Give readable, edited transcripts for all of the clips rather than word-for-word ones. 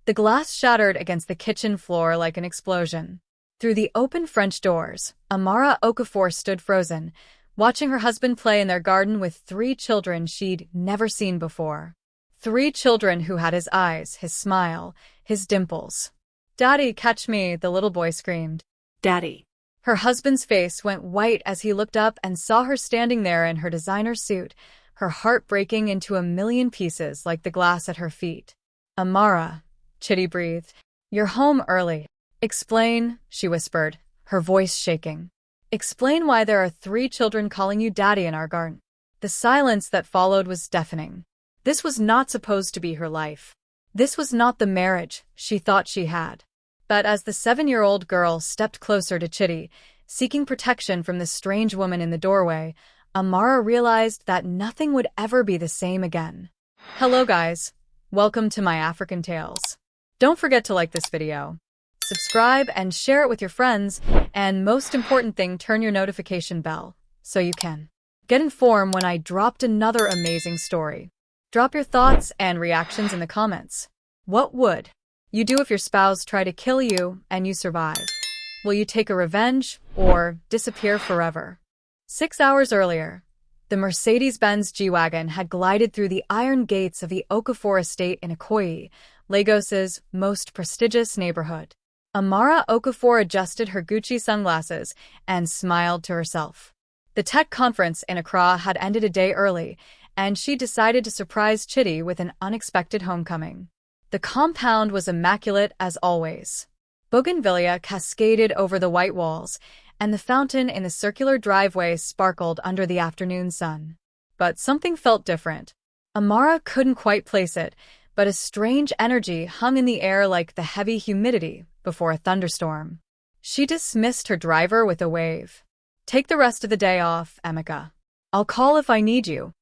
The glass shattered against the kitchen floor like an explosion. Through the open French doors, Amara Okafor stood frozen, watching her husband play in their garden with 3 children she'd never seen before. 3 children who had his eyes, his smile, his dimples. "Daddy, catch me," the little boy screamed. "Daddy." Her husband's face went white as he looked up and saw her standing there in her designer suit, her heart breaking into a million pieces like the glass at her feet. "Amara," Chitty breathed. "You're home early. Explain," she whispered, her voice shaking. "Explain why there are 3 children calling you daddy in our garden." The silence that followed was deafening. This was not supposed to be her life. This was not the marriage she thought she had. But as the 7-year-old girl stepped closer to Chitty, seeking protection from the strange woman in the doorway, Amara realized that nothing would ever be the same again. Hello guys, welcome to my African Tales. Don't forget to like this video, subscribe and share it with your friends, and most important thing, turn your notification bell so you can get informed when I dropped another amazing story. Drop your thoughts and reactions in the comments. What would you do if your spouse tried to kill you and you survive? Will you take a revenge or disappear forever? 6 hours earlier, the Mercedes-Benz G-Wagon had glided through the iron gates of the Okafor estate in Ikoyi, Lagos's most prestigious neighborhood. Amara Okafor adjusted her Gucci sunglasses and smiled to herself. The tech conference in Accra had ended a day early, and she decided to surprise Chitty with an unexpected homecoming. The compound was immaculate as always. Bougainvillea cascaded over the white walls, and the fountain in the circular driveway sparkled under the afternoon sun. But something felt different. Amara couldn't quite place it, but a strange energy hung in the air like the heavy humidity before a thunderstorm. She dismissed her driver with a wave. "Take the rest of the day off, Emeka. I'll call if I need you."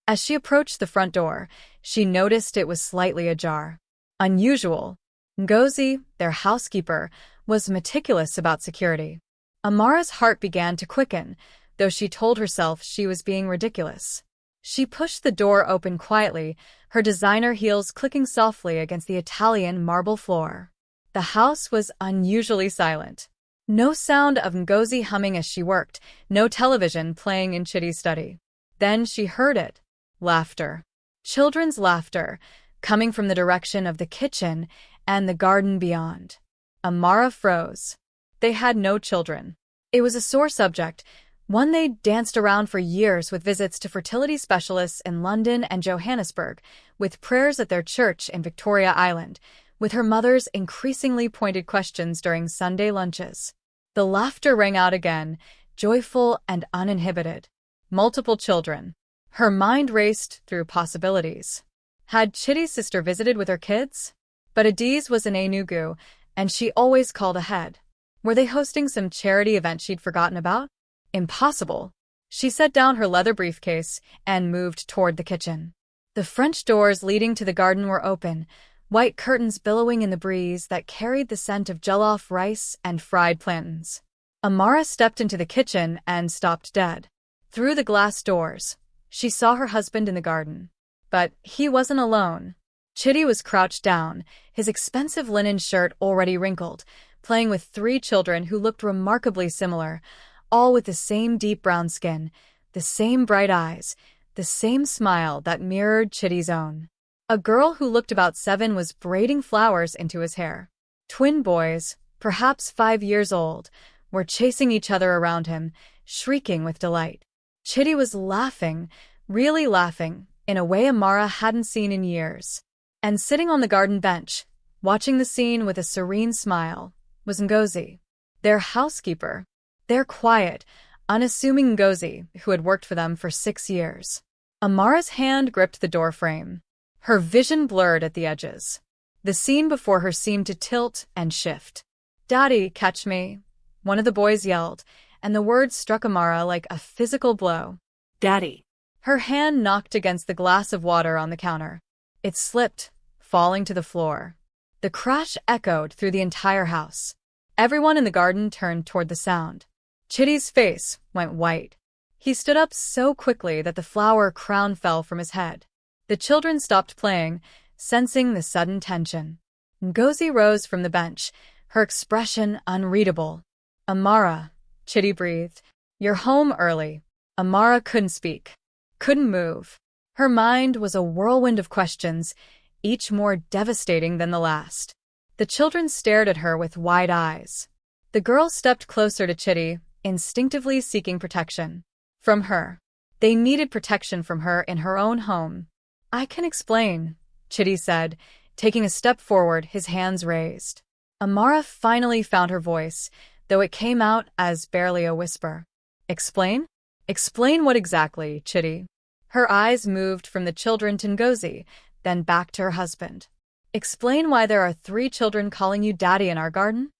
As she approached the front door, she noticed it was slightly ajar. Unusual. Ngozi, their housekeeper, was meticulous about security. Amara's heart began to quicken, though she told herself she was being ridiculous. She pushed the door open quietly, her designer heels clicking softly against the Italian marble floor. The house was unusually silent. No sound of Ngozi humming as she worked, no television playing in Chitty's study. Then she heard it. Laughter. Children's laughter, coming from the direction of the kitchen and the garden beyond. Amara froze. They had no children. It was a sore subject, one they'd danced around for years with visits to fertility specialists in London and Johannesburg, with prayers at their church in Victoria Island, with her mother's increasingly pointed questions during Sunday lunches. The laughter rang out again, joyful and uninhibited. Multiple children. Her mind raced through possibilities. Had Chitty's sister visited with her kids? But Adiz was in Enugu, and she always called ahead. Were they hosting some charity event she'd forgotten about? Impossible. She set down her leather briefcase and moved toward the kitchen. The French doors leading to the garden were open, white curtains billowing in the breeze that carried the scent of jollof rice and fried plantains. Amara stepped into the kitchen and stopped dead. Through the glass doors, she saw her husband in the garden. But he wasn't alone. Chitty was crouched down, his expensive linen shirt already wrinkled, playing with 3 children who looked remarkably similar, all with the same deep brown skin, the same bright eyes, the same smile that mirrored Chitty's own. A girl who looked about 7 was braiding flowers into his hair. Twin boys, perhaps 5 years old, were chasing each other around him, shrieking with delight. Chitty was laughing, really laughing, in a way Amara hadn't seen in years. And sitting on the garden bench, watching the scene with a serene smile, was Ngozi, their housekeeper, their quiet, unassuming Ngozi who had worked for them for 6 years. Amara's hand gripped the doorframe. Her vision blurred at the edges. The scene before her seemed to tilt and shift. "Daddy, catch me," one of the boys yelled, and the words struck Amara like a physical blow. "Daddy." Her hand knocked against the glass of water on the counter. It slipped, falling to the floor. The crash echoed through the entire house. Everyone in the garden turned toward the sound. Chitty's face went white. He stood up so quickly that the flower crown fell from his head. The children stopped playing, sensing the sudden tension. Ngozi rose from the bench, her expression unreadable. Amara, Chitty breathed. You're home early. Amara couldn't speak, couldn't move. Her mind was a whirlwind of questions, each more devastating than the last. The children stared at her with wide eyes. The girls stepped closer to Chitty, instinctively seeking protection. From her. They needed protection from her in her own home. I can explain, Chitty said, taking a step forward, his hands raised. Amara finally found her voice, though it came out as barely a whisper. Explain? Explain what exactly, Chitty? Her eyes moved from the children to Ngozi, then back to her husband. Explain why there are 3 children calling you daddy in our garden?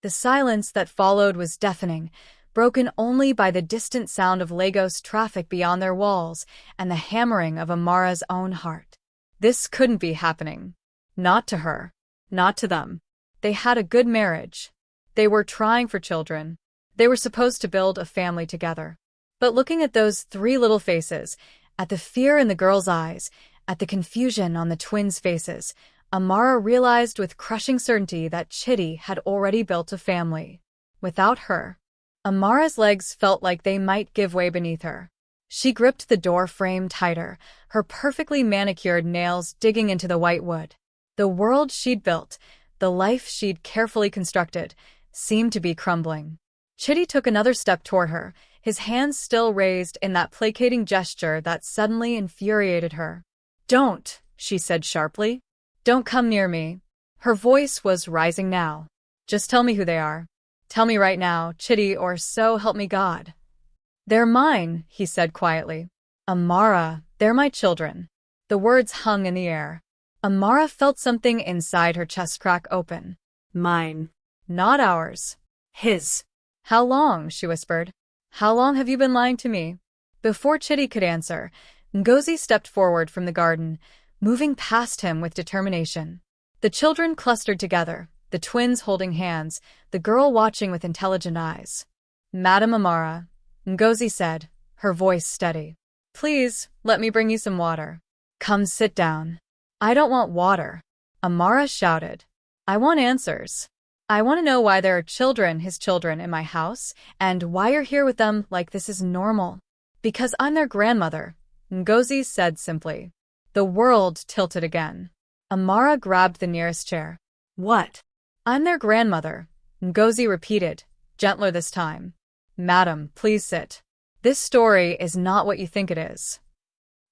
The silence that followed was deafening, broken only by the distant sound of Lagos traffic beyond their walls and the hammering of Amara's own heart. This couldn't be happening. Not to her. Not to them. They had a good marriage. They were trying for children. They were supposed to build a family together. But looking at those 3 little faces, at the fear in the girls' eyes, at the confusion on the twins' faces, Amara realized with crushing certainty that Chitty had already built a family. Without her, Amara's legs felt like they might give way beneath her. She gripped the door frame tighter, her perfectly manicured nails digging into the white wood. The world she'd built, the life she'd carefully constructed, seemed to be crumbling. Chitty took another step toward her, his hands still raised in that placating gesture that suddenly infuriated her. Don't, she said sharply. Don't come near me. Her voice was rising now. Just tell me who they are. Tell me right now, Chitty, or so help me God. They're mine, he said quietly. Amara, they're my children. The words hung in the air. Amara felt something inside her chest crack open. Mine. Not ours. His. How long, she whispered. How long have you been lying to me? Before Chitty could answer, Ngozi stepped forward from the garden, moving past him with determination. The children clustered together, the twins holding hands, the girl watching with intelligent eyes. Madam Amara, Ngozi said, her voice steady. Please, let me bring you some water. Come sit down. I don't want water, Amara shouted. I want answers. I want to know why there are children, his children, in my house, and why you're here with them like this is normal. Because I'm their grandmother, Ngozi said simply. The world tilted again. Amara grabbed the nearest chair. What? I'm their grandmother, Ngozi repeated, gentler this time. Madam, please sit. This story is not what you think it is.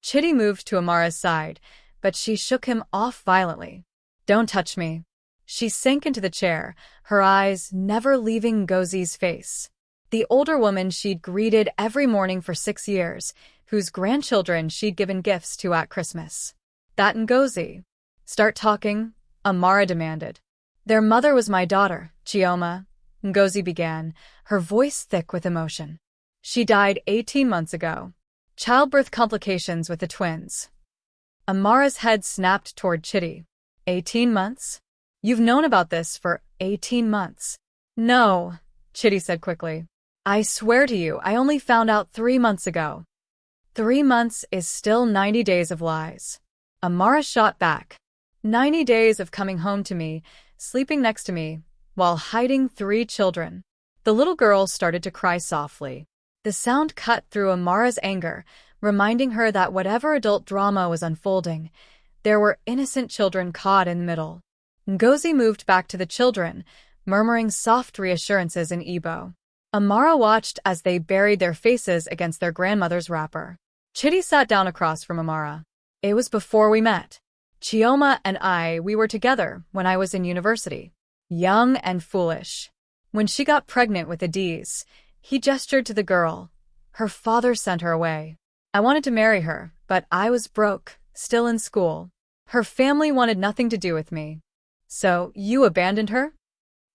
Chitty moved to Amara's side, but she shook him off violently. Don't touch me. She sank into the chair, her eyes never leaving Ngozi's face. The older woman she'd greeted every morning for 6 years, whose grandchildren she'd given gifts to at Christmas. That Ngozi. Start talking, Amara demanded. Their mother was my daughter, Chioma, Ngozi began, her voice thick with emotion. She died 18 months ago. Childbirth complications with the twins. Amara's head snapped toward Chitty. 18 months? You've known about this for 18 months. No, Chitty said quickly. I swear to you, I only found out 3 months ago. 3 months is still 90 days of lies. Amara shot back. 90 days of coming home to me, sleeping next to me, while hiding 3 children. The little girl started to cry softly. The sound cut through Amara's anger, reminding her that whatever adult drama was unfolding, there were innocent children caught in the middle. Ngozi moved back to the children, murmuring soft reassurances in Igbo. Amara watched as they buried their faces against their grandmother's wrapper. Chitty sat down across from Amara. It was before we met. Chioma and we were together when I was in university. Young and foolish. When she got pregnant with Adiz, he gestured to the girl. Her father sent her away. I wanted to marry her, but I was broke, still in school. Her family wanted nothing to do with me. So, you abandoned her?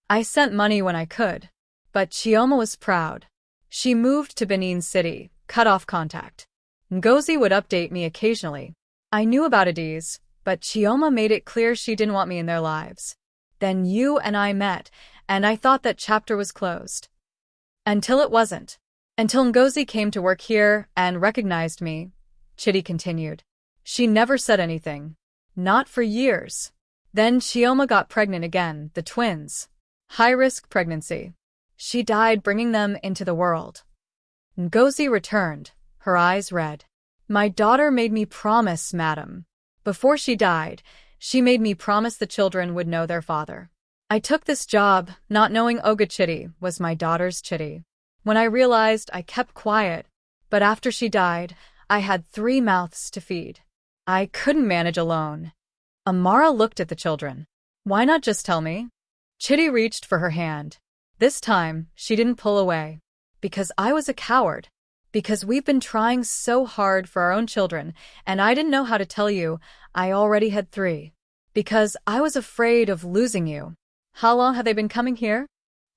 I sent money when I could. But Chioma was proud. She moved to Benin City, cut off contact. Ngozi would update me occasionally. I knew about Adiz, but Chioma made it clear she didn't want me in their lives. Then you and I met, and I thought that chapter was closed. Until it wasn't. Until Ngozi came to work here and recognized me, Chitty continued. She never said anything. Not for years. Then Chioma got pregnant again, the twins. High-risk pregnancy. She died bringing them into the world. Ngozi returned, her eyes red. My daughter made me promise, madam. Before she died, she made me promise the children would know their father. I took this job, not knowing Oga Chitty was my daughter's Chitty. When I realized, I kept quiet, but after she died, I had 3 mouths to feed. I couldn't manage alone. Amara looked at the children. Why not just tell me? Chitty reached for her hand. This time, she didn't pull away. Because I was a coward. Because we've been trying so hard for our own children, and I didn't know how to tell you I already had 3. Because I was afraid of losing you. How long have they been coming here?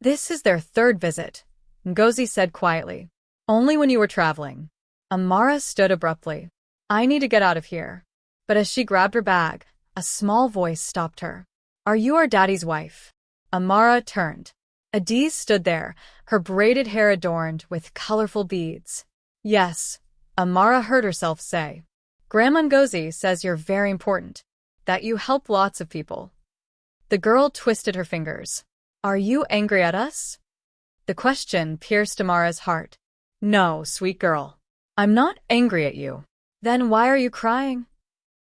This is their 3rd visit, Ngozi said quietly. Only when you were traveling. Amara stood abruptly. I need to get out of here. But as she grabbed her bag, a small voice stopped her. Are you our daddy's wife? Amara turned. Adiz stood there, her braided hair adorned with colorful beads. Yes, Amara heard herself say. Grandma Ngozi says you're very important, that you help lots of people. The girl twisted her fingers. Are you angry at us? The question pierced Amara's heart. No, sweet girl. I'm not angry at you. Then why are you crying?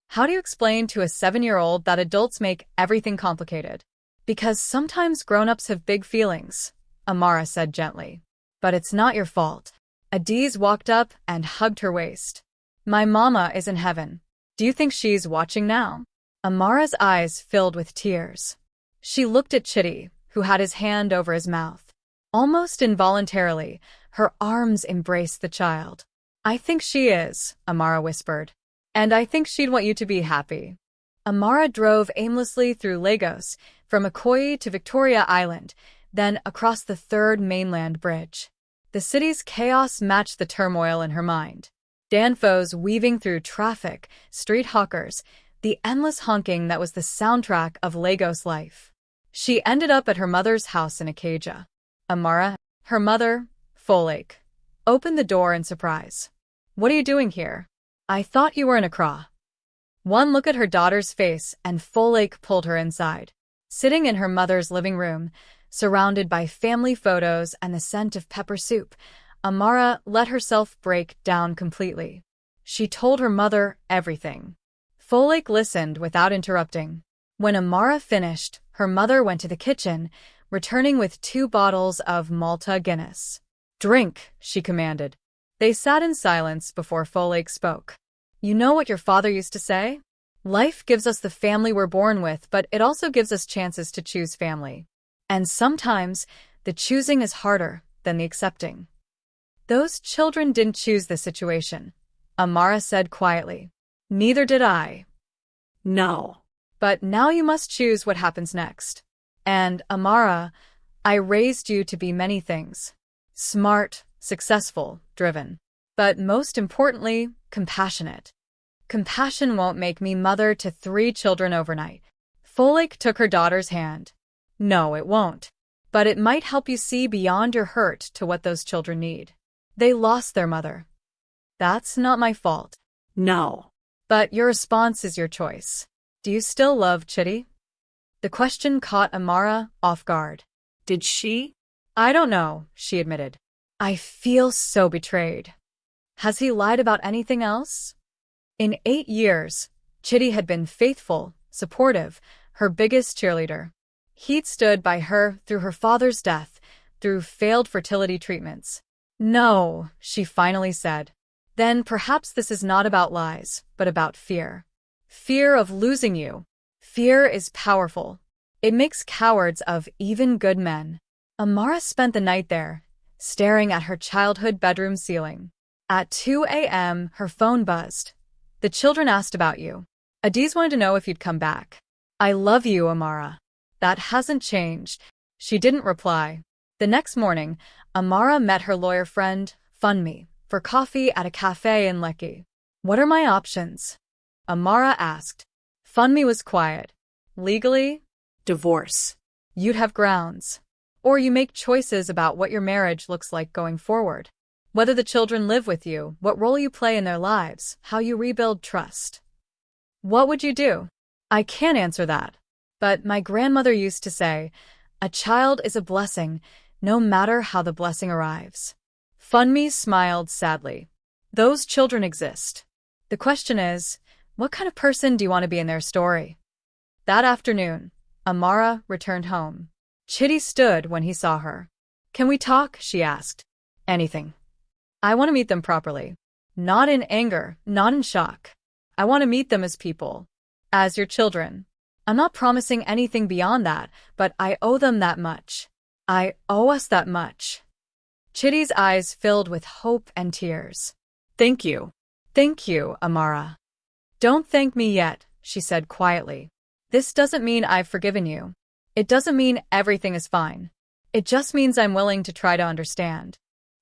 How do you explain to a 7-year-old that adults make everything complicated? Because sometimes grown-ups have big feelings, Amara said gently. But it's not your fault. Adiz walked up and hugged her waist. My mama is in heaven. Do you think she's watching now? Amara's eyes filled with tears. She looked at Chitty, who had his hand over his mouth. Almost involuntarily, her arms embraced the child. I think she is, Amara whispered. And I think she'd want you to be happy. Amara drove aimlessly through Lagos, from Ikoyi to Victoria Island, then across the 3rd mainland bridge. The city's chaos matched the turmoil in her mind. Danfos weaving through traffic, street hawkers, the endless honking that was the soundtrack of Lagos life. She ended up at her mother's house in Ikeja. Amara, her mother, Folake, opened the door in surprise. What are you doing here? I thought you were in Accra. One look at her daughter's face and Folake pulled her inside. Sitting in her mother's living room, surrounded by family photos and the scent of pepper soup, Amara let herself break down completely. She told her mother everything. Folake listened without interrupting. When Amara finished, her mother went to the kitchen, returning with 2 bottles of Malta Guinness. Drink, she commanded. They sat in silence before Folake spoke. You know what your father used to say? Life gives us the family we're born with, but it also gives us chances to choose family. And sometimes, the choosing is harder than the accepting. Those children didn't choose this situation, Amara said quietly. Neither did I. No. But now you must choose what happens next. And, Amara, I raised you to be many things. Smart, successful, driven. But most importantly, compassionate. Compassion won't make me mother to 3 children overnight. Folake took her daughter's hand. No, it won't. But it might help you see beyond your hurt to what those children need. They lost their mother. That's not my fault. No. But your response is your choice. Do you still love Chitty? The question caught Amara off guard. Did she? I don't know, she admitted. I feel so betrayed. Has he lied about anything else? In 8 years, Chitty had been faithful, supportive, her biggest cheerleader. He'd stood by her through her father's death, through failed fertility treatments. No, she finally said. Then perhaps this is not about lies, but about fear. Fear of losing you. Fear is powerful. It makes cowards of even good men. Amara spent the night there, staring at her childhood bedroom ceiling. At 2 a.m., her phone buzzed. The children asked about you. Adiz wanted to know if you'd come back. I love you, Amara. That hasn't changed. She didn't reply. The next morning, Amara met her lawyer friend, Funmi, for coffee at a cafe in Lekki. What are my options? Amara asked. Funmi was quiet. Legally? Divorce. You'd have grounds. Or you make choices about what your marriage looks like going forward. Whether the children live with you, what role you play in their lives, how you rebuild trust. What would you do? I can't answer that. But my grandmother used to say, a child is a blessing, no matter how the blessing arrives. Funmi smiled sadly. Those children exist. The question is, what kind of person do you want to be in their story? That afternoon, Amara returned home. Chitty stood when he saw her. Can we talk? She asked. Anything. I want to meet them properly. Not in anger, not in shock. I want to meet them as people. As your children. I'm not promising anything beyond that, but I owe them that much. I owe us that much. Chitty's eyes filled with hope and tears. Thank you. Thank you, Amara. Don't thank me yet, she said quietly. This doesn't mean I've forgiven you. It doesn't mean everything is fine. It just means I'm willing to try to understand.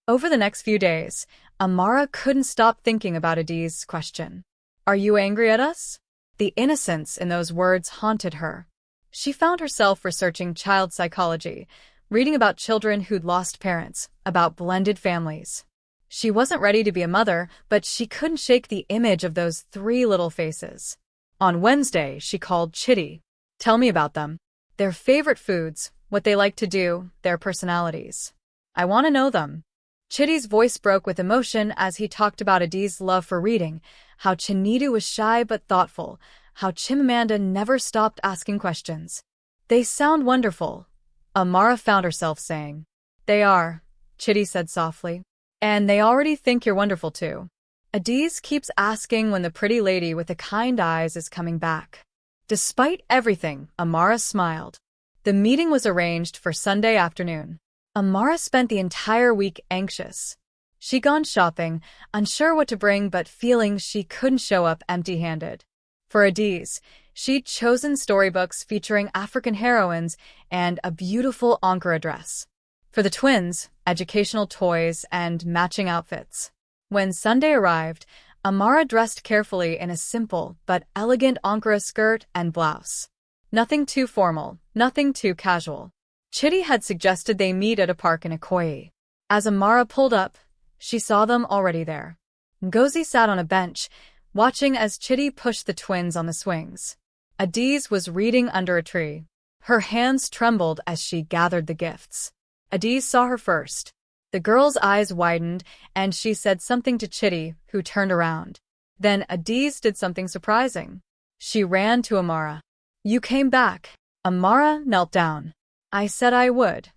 Over the next few days, Amara couldn't stop thinking about Adi's question. Are you angry at us? The innocence in those words haunted her. She found herself researching child psychology, reading about children who'd lost parents, about blended families. She wasn't ready to be a mother, but she couldn't shake the image of those three little faces. On Wednesday, she called Chitty. Tell me about them. Their favorite foods, what they like to do, their personalities. I want to know them. Chitty's voice broke with emotion as he talked about Adi's love for reading, how Chinidu was shy but thoughtful, how Chimamanda never stopped asking questions. They sound wonderful, Amara found herself saying. They are, Chitty said softly. And they already think you're wonderful too. Adiz keeps asking when the pretty lady with the kind eyes is coming back. Despite everything, Amara smiled. The meeting was arranged for Sunday afternoon. Amara spent the entire week anxious. She'd gone shopping, unsure what to bring but feeling she couldn't show up empty-handed. For Adiz, she'd chosen storybooks featuring African heroines and a beautiful Ankara dress. For the twins, educational toys and matching outfits. When Sunday arrived, Amara dressed carefully in a simple but elegant Ankara skirt and blouse. Nothing too formal, nothing too casual. Chitty had suggested they meet at a park in Ikoyi. As Amara pulled up, she saw them already there. Ngozi sat on a bench, watching as Chitty pushed the twins on the swings. Adiz was reading under a tree. Her hands trembled as she gathered the gifts. Adiz saw her first. The girl's eyes widened, and she said something to Chitty, who turned around. Then Adiz did something surprising. She ran to Amara. You came back. Amara knelt down. I said I would.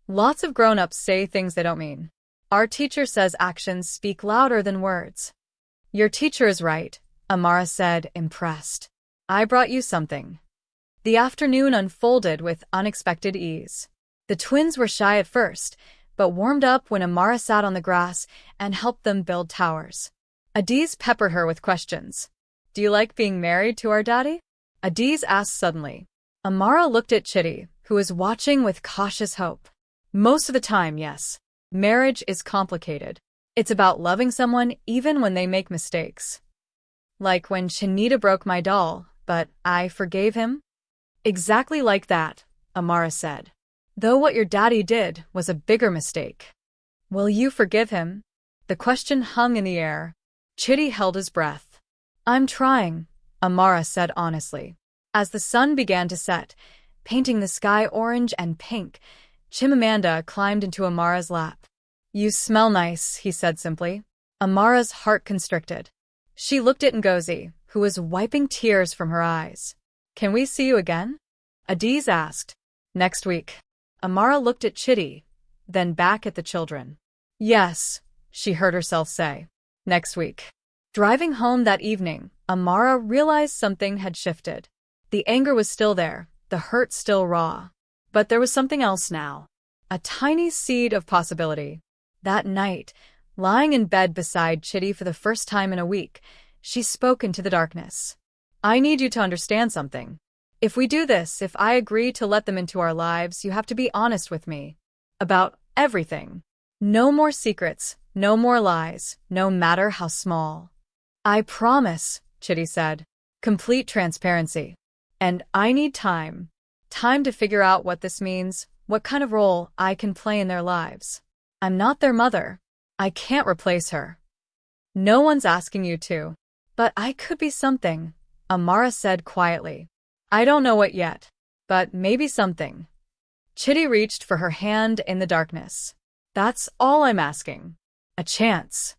Lots of grown-ups say things they don't mean. Our teacher says actions speak louder than words. Your teacher is right, Amara said, impressed. I brought you something. The afternoon unfolded with unexpected ease. The twins were shy at first, but warmed up when Amara sat on the grass and helped them build towers. Adiz peppered her with questions. Do you like being married to our daddy? Adiz asked suddenly. Amara looked at Chitty, who was watching with cautious hope. Most of the time, yes. Marriage is complicated. It's about loving someone even when they make mistakes. Like when Chinita broke my doll, but I forgave him? Exactly like that, Amara said. Though what your daddy did was a bigger mistake. Will you forgive him? The question hung in the air. Chitty held his breath. I'm trying, Amara said honestly. As the sun began to set, painting the sky orange and pink, Chimamanda climbed into Amara's lap. You smell nice, he said simply. Amara's heart constricted. She looked at Ngozi, who was wiping tears from her eyes. Can we see you again? Adiz asked. Next week. Amara looked at Chitty, then back at the children. Yes, she heard herself say. Next week. Driving home that evening, Amara realized something had shifted. The anger was still there, the hurt still raw. But there was something else now. A tiny seed of possibility. That night, lying in bed beside Chitty for the first time in a week, she spoke into the darkness. I need you to understand something. If we do this, if I agree to let them into our lives, you have to be honest with me. About everything. No more secrets, no more lies, no matter how small. I promise, Chitty said. Complete transparency. And I need time. Time to figure out what this means, what kind of role I can play in their lives. I'm not their mother. I can't replace her. No one's asking you to. But I could be something, Amara said quietly. I don't know what yet. but maybe something. Chitty reached for her hand in the darkness. That's all I'm asking. A chance.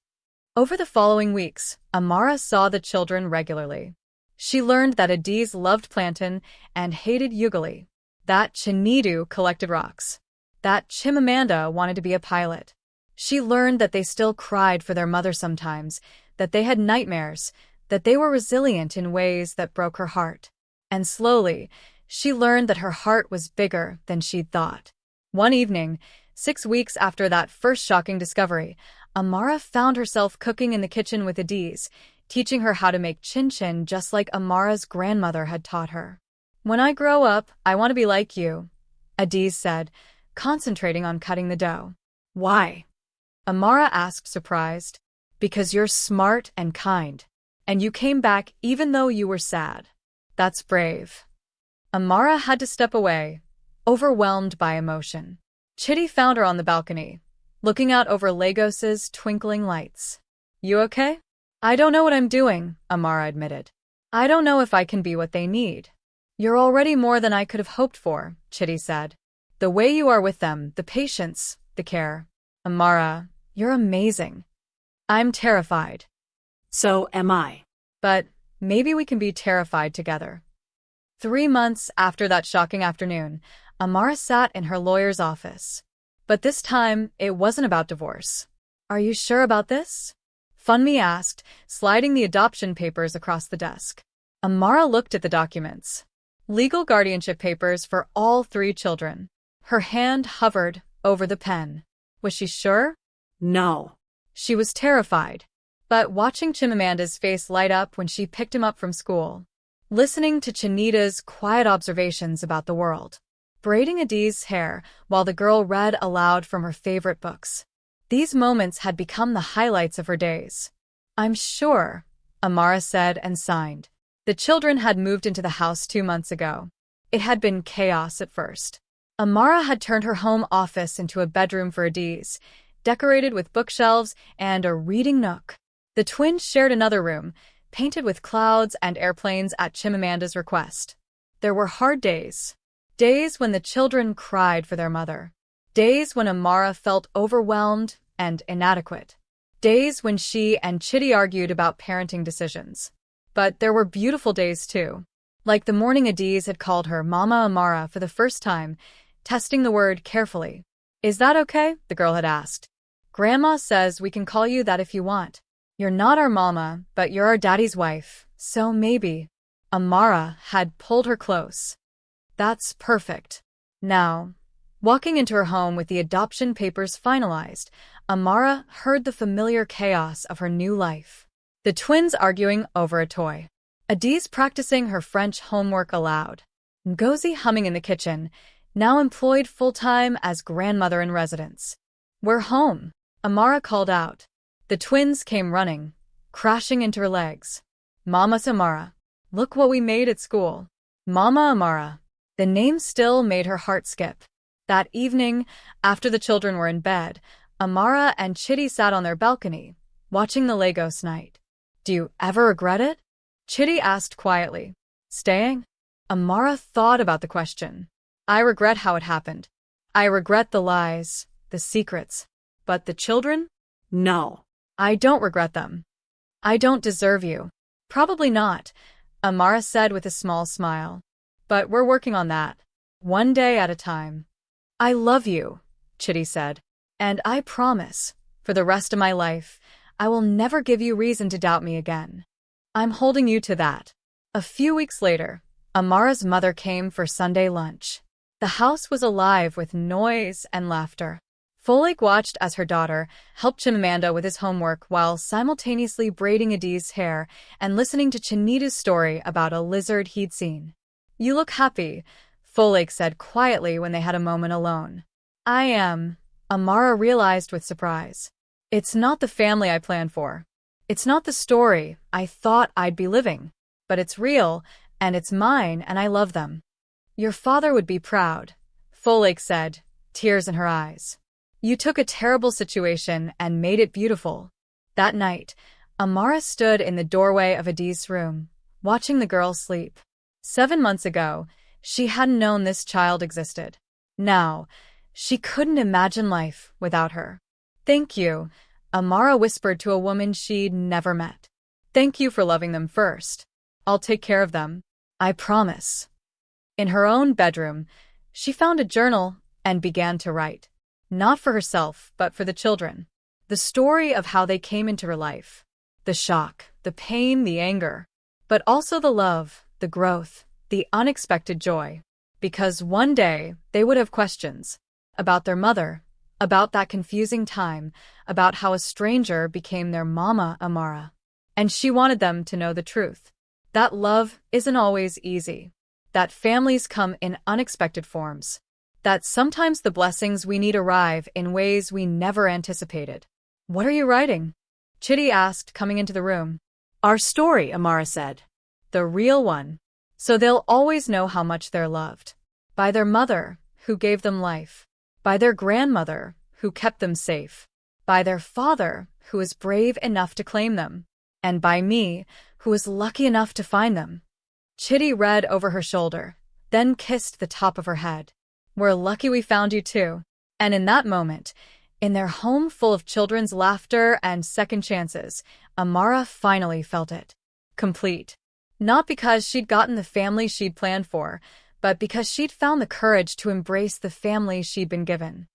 Over the following weeks, Amara saw the children regularly. She learned that Adiz loved plantain and hated ugali, that Chinidu collected rocks, that Chimamanda wanted to be a pilot. She learned that they still cried for their mother sometimes, that they had nightmares, that they were resilient in ways that broke her heart. And slowly, she learned that her heart was bigger than she'd thought. One evening, 6 weeks after that first shocking discovery, Amara found herself cooking in the kitchen with Adiz, teaching her how to make chin-chin just like Amara's grandmother had taught her. "When I grow up, I want to be like you," Adiz said, concentrating on cutting the dough. "Why?" Amara asked, surprised. "Because you're smart and kind. And you came back even though you were sad. That's brave." Amara had to step away, overwhelmed by emotion. Chitty found her on the balcony, looking out over Lagos's twinkling lights. "You okay?" "I don't know what I'm doing," Amara admitted. "I don't know if I can be what they need." "You're already more than I could have hoped for," Chitty said. "The way you are with them, the patience, the care. Amara, you're amazing." "I'm terrified." "So am I." "But maybe we can be terrified together." 3 months after that shocking afternoon, Amara sat in her lawyer's office. But this time, it wasn't about divorce. "Are you sure about this?" Funmi asked, sliding the adoption papers across the desk. Amara looked at the documents. Legal guardianship papers for all 3 children. Her hand hovered over the pen. Was she sure? No. She was terrified. But watching Chimamanda's face light up when she picked him up from school, listening to Chinida's quiet observations about the world, braiding Adiz's hair while the girl read aloud from her favorite books. These moments had become the highlights of her days. "I'm sure," Amara said and signed. The children had moved into the house 2 months ago. It had been chaos at first. Amara had turned her home office into a bedroom for Adiz, decorated with bookshelves and a reading nook. The twins shared another room, painted with clouds and airplanes at Chimamanda's request. There were hard days. Days when the children cried for their mother. Days when Amara felt overwhelmed and inadequate. Days when she and Chitty argued about parenting decisions. But there were beautiful days too. Like the morning Adiz had called her Mama Amara for the first time, testing the word carefully. "Is that okay?" the girl had asked. "Grandma says we can call you that if you want. You're not our mama, but you're our daddy's wife, so maybe." Amara had pulled her close. "That's perfect." Now, walking into her home with the adoption papers finalized, Amara heard the familiar chaos of her new life. The twins arguing over a toy. Adiz practicing her French homework aloud. Ngozi humming in the kitchen, now employed full-time as grandmother in residence. "We're home," Amara called out. The twins came running, crashing into her legs. "Mama Amara, look what we made at school." Mama Amara. The name still made her heart skip. That evening, after the children were in bed, Amara and Chitty sat on their balcony, watching the Lagos night. "Do you ever regret it?" Chitty asked quietly. "Staying?" Amara thought about the question. "I regret how it happened. I regret the lies, the secrets. But the children? No. I don't regret them. I don't deserve you." "Probably not," Amara said with a small smile. "But we're working on that. One day at a time." "I love you," Chitty said. "And I promise, for the rest of my life, I will never give you reason to doubt me again. I'm holding you to that." A few weeks later, Amara's mother came for Sunday lunch. The house was alive with noise and laughter. Folake watched as her daughter helped Chimamanda with his homework while simultaneously braiding Adiz's hair and listening to Chinida's story about a lizard he'd seen. "You look happy," Folake said quietly when they had a moment alone. "I am," Amara realized with surprise. "It's not the family I planned for. It's not the story I thought I'd be living. But it's real, and it's mine, and I love them." "Your father would be proud," Folake said, tears in her eyes. "You took a terrible situation and made it beautiful." That night, Amara stood in the doorway of Adiz's room, watching the girl sleep. 7 months ago, She hadn't known this child existed. Now, she couldn't imagine life without her. "Thank you," Amara whispered to a woman she'd never met. "Thank you for loving them first. I'll take care of them. I promise." In her own bedroom, she found a journal and began to write. Not for herself, but for the children. The story of how they came into her life. The shock, the pain, the anger. But also the love, the growth, the unexpected joy. Because one day, they would have questions. About their mother. About that confusing time. About how a stranger became their mama, Amara. And she wanted them to know the truth. That love isn't always easy. That families come in unexpected forms. That sometimes the blessings we need arrive in ways we never anticipated. "What are you writing?" Chitty asked, coming into the room. "Our story," Amara said. "The real one. So they'll always know how much they're loved. By their mother, who gave them life. By their grandmother, who kept them safe. By their father, who was brave enough to claim them. And by me, who was lucky enough to find them." Chitty read over her shoulder, then kissed the top of her head. "We're lucky we found you too." And in that moment, in their home full of children's laughter and second chances, Amara finally felt it. Complete. Not because she'd gotten the family she'd planned for, but because she'd found the courage to embrace the family she'd been given.